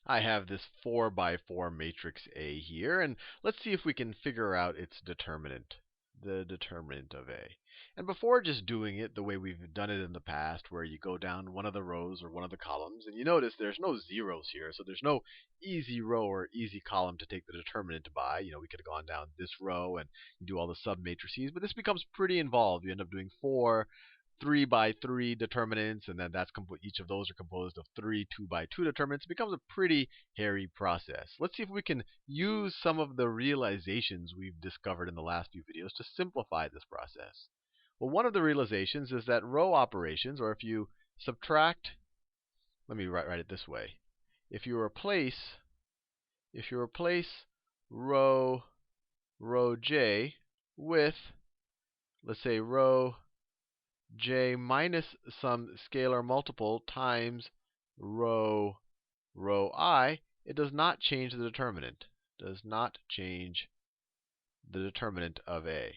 I have this 4 by 4 matrix A here, and let's see if we can figure out its determinant, the determinant of A. And before just doing it the way we've done it in the past, where you go down one of the rows or one of the columns, and you notice there's no zeros here, so there's no easy row or easy column to take the determinant by. We could have gone down this row and you do all the submatrices, but this becomes pretty involved. You end up doing 4 3 by 3 determinants, and then each of those are composed of 3 2 by 2 determinants. It becomes a pretty hairy process. Let's see if we can use some of the realizations we've discovered in the last few videos to simplify this process. Well, one of the realizations is that row operations, or if you subtract, let me write it this way. If you replace row j with, let's say, row j minus some scalar multiple times row I, it does not change the determinant. Does not change the determinant of A.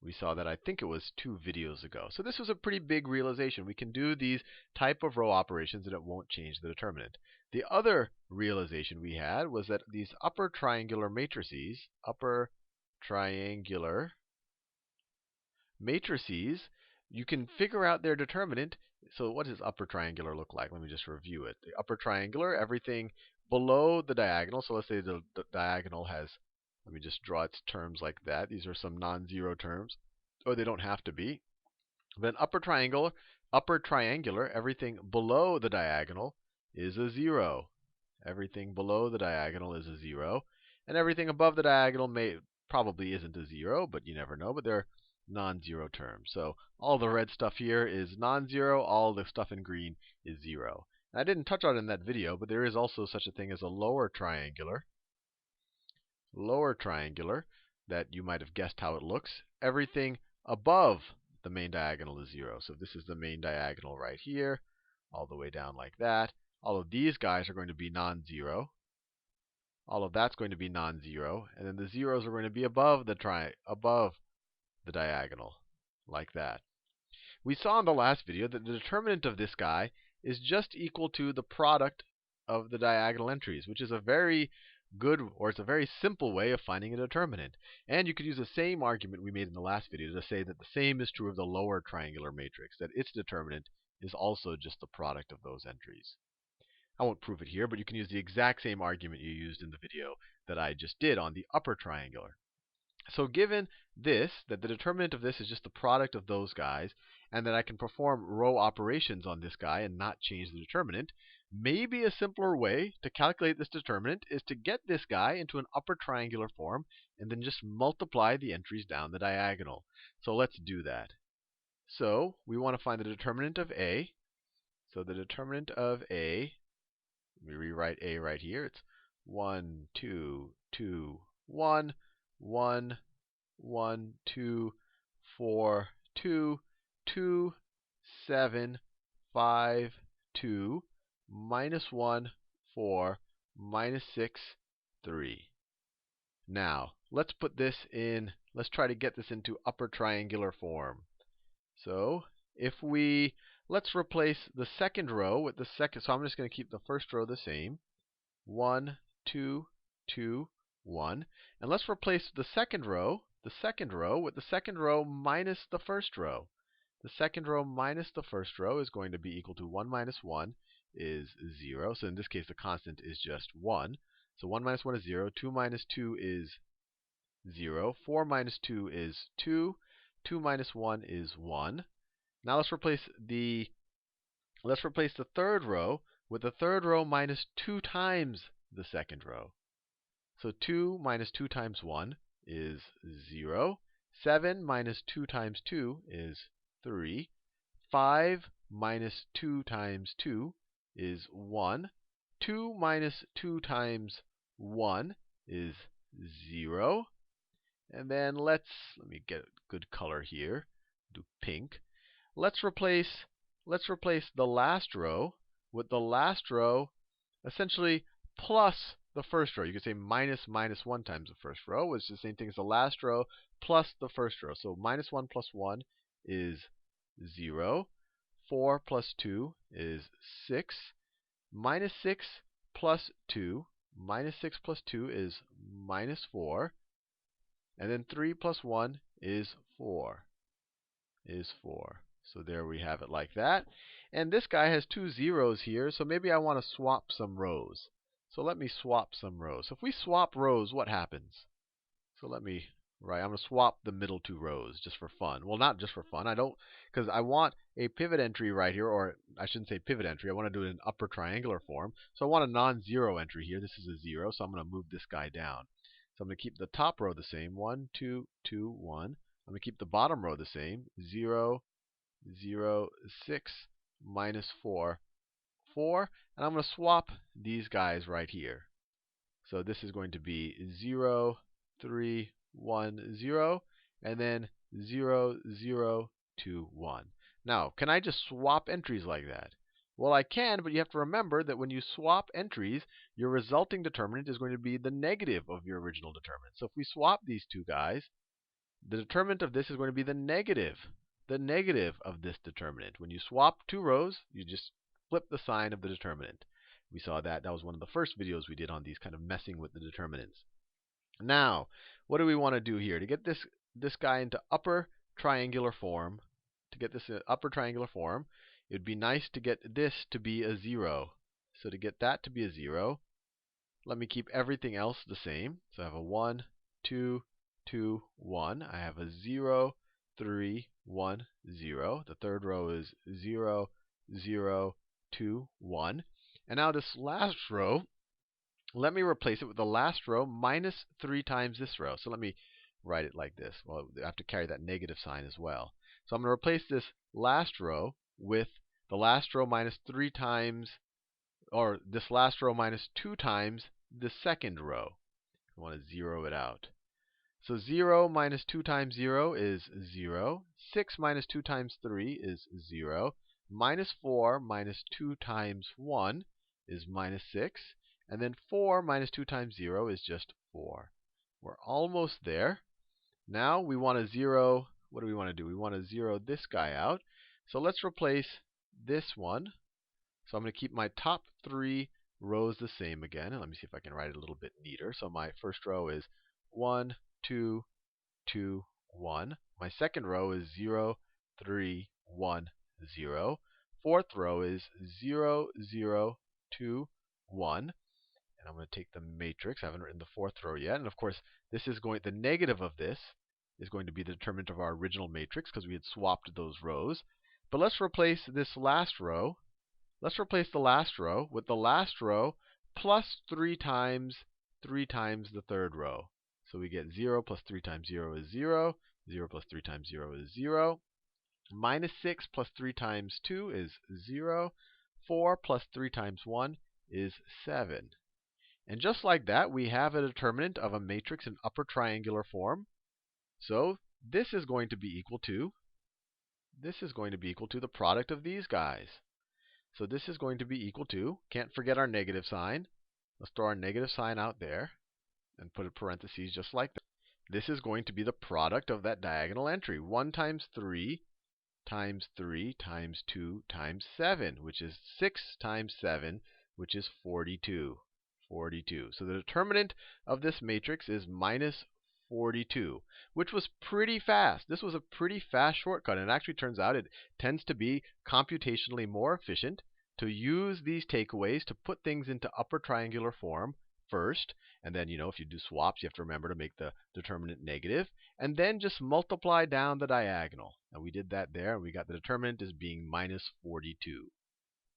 We saw that, I think it was 2 videos ago. So this was a pretty big realization. We can do these type of row operations and it won't change the determinant. The other realization we had was that these upper triangular matrices, you can figure out their determinant. So what does upper triangular look like? Let me just review it. The upper triangular, everything below the diagonal. So let's say the diagonal has, let me just draw its terms like that. These are some non-zero terms, or they don't have to be. Then upper triangular, everything below the diagonal is a 0. Everything below the diagonal is a 0. And everything above the diagonal probably isn't a 0, but you never know. But they're non-zero terms. So all the red stuff here is non-zero. All the stuff in green is 0. And I didn't touch on it in that video, but there is also such a thing as a lower triangular. Lower triangular, that you might have guessed how it looks. Everything above the main diagonal is 0. So this is the main diagonal right here, all the way down like that. All of these guys are going to be non-zero. All of that's going to be non-zero. And then the zeros are going to be above the diagonal, like that. We saw in the last video that the determinant of this guy is just equal to the product of the diagonal entries, which is a very good, or it's a very simple way of finding a determinant. And you could use the same argument we made in the last video to say that the same is true of the lower triangular matrix, that its determinant is also just the product of those entries. I won't prove it here, but you can use the exact same argument you used in the video that I just did on the upper triangular. So given this, that the determinant of this is just the product of those guys, and that I can perform row operations on this guy and not change the determinant, maybe a simpler way to calculate this determinant is to get this guy into an upper triangular form and then just multiply the entries down the diagonal. So let's do that. So we want to find the determinant of A. So the determinant of A, let me rewrite A right here. It's 1, 2, 2, 1. 1, 1, 2, 4, 2, 2, 7, 5, 2, minus 1, 4, minus 6, 3. Now, let's try to get this into upper triangular form. So, let's replace the second row with the second, so I'm just going to keep the first row the same. 1, 2, 2, 1. And let's replace the second row with the second row minus the first row. The second row minus the first row is going to be equal to 1 minus 1 is 0. So in this case, the constant is just 1. So 1 minus 1 is 0. 2 minus 2 is 0. 4 minus 2 is 2. 2 minus 1 is 1. Now let's replace the third row with the third row minus 2 times the second row. So 2 minus 2 times 1 is 0. 7 minus 2 times 2 is 3. 5 minus 2 times 2 is 1. 2 minus 2 times 1 is 0. And then let me get a good color here. Do pink. Let's replace the last row with the last row essentially plus the first row. You could say minus 1 times the first row, which is the same thing as the last row plus the first row. So minus 1 plus 1 is 0. 4 plus 2 is 6. Minus 6 plus 2. Minus 6 plus 2 is minus 4. And then 3 plus 1 is 4. So there we have it like that. And this guy has two zeros here, so maybe I want to swap some rows. So let me swap some rows. So if we swap rows, what happens? So I'm going to swap the middle two rows just for fun. Well, not just for fun. Because I want a pivot entry right here, or I shouldn't say pivot entry. I want to do it in upper triangular form. So I want a non-zero entry here. This is a 0, so I'm going to move this guy down. So I'm going to keep the top row the same, 1, 2, 2, 1. I'm going to keep the bottom row the same, 0, 0, 6, minus 4, 4. And I'm going to swap these guys right here. So this is going to be 0, 3, 1, 0, and then 0, 0, 2, 1. Now, can I just swap entries like that? Well, I can, but you have to remember that when you swap entries, your resulting determinant is going to be the negative of your original determinant. So if we swap these two guys, the determinant of this is going to be the negative of this determinant. When you swap two rows, you just flip the sign of the determinant. We saw that. That was one of the first videos we did on these, kind of messing with the determinants. Now, what do we want to do here? To get this guy into upper triangular form, it would be nice to get this to be a 0. So to get that to be a 0, let me keep everything else the same. So I have a 1, 2, 2, 1. I have a 0, 3, 1, 0. The third row is 0, 0, 2, 1. And now this last row, let me replace it with the last row minus 3 times this row. So let me write it like this. Well, I have to carry that negative sign as well. So I'm going to replace this last row with the last row minus 3 times, or this last row minus 2 times the second row. I want to zero it out. So 0 minus 2 times 0 is 0. 6 minus 2 times 3 is 0. Minus 4 minus 2 times 1 is minus 6. And then 4 minus 2 times 0 is just 4. We're almost there. Now we want to zero. What do we want to do? We want to zero this guy out. So let's replace this one. So I'm going to keep my top 3 rows the same again. And let me see if I can write it a little bit neater. So my first row is 1, 2, 2, 1. My second row is 0, 3, 1, 0. Fourth row is 0, 0, 2, 1. And I'm going to take the matrix. I haven't written the fourth row yet. And of course, the negative of this is going to be the determinant of our original matrix because we had swapped those rows. But let's replace this last row. Let's replace the last row with the last row plus 3 times the third row. So we get 0 plus 3 times 0 is 0. 0 plus 3 times 0 is 0. Minus 6 plus 3 times 2 is 0. 4 plus 3 times 1 is 7. And just like that, we have a determinant of a matrix in upper triangular form. So this is going to be equal to the product of these guys. So this is going to be equal to, can't forget our negative sign. Let's throw our negative sign out there and put a parentheses just like that. This is going to be the product of that diagonal entry. 1 times 3 times 3 times 2 times 7, which is 6 times 7, which is 42. 42. So the determinant of this matrix is minus 42, which was pretty fast. This was a pretty fast shortcut, and it actually turns out it tends to be computationally more efficient to use these takeaways to put things into upper triangular form first, and then, if you do swaps, you have to remember to make the determinant negative, and then just multiply down the diagonal. And we did that there, and we got the determinant as being minus 42.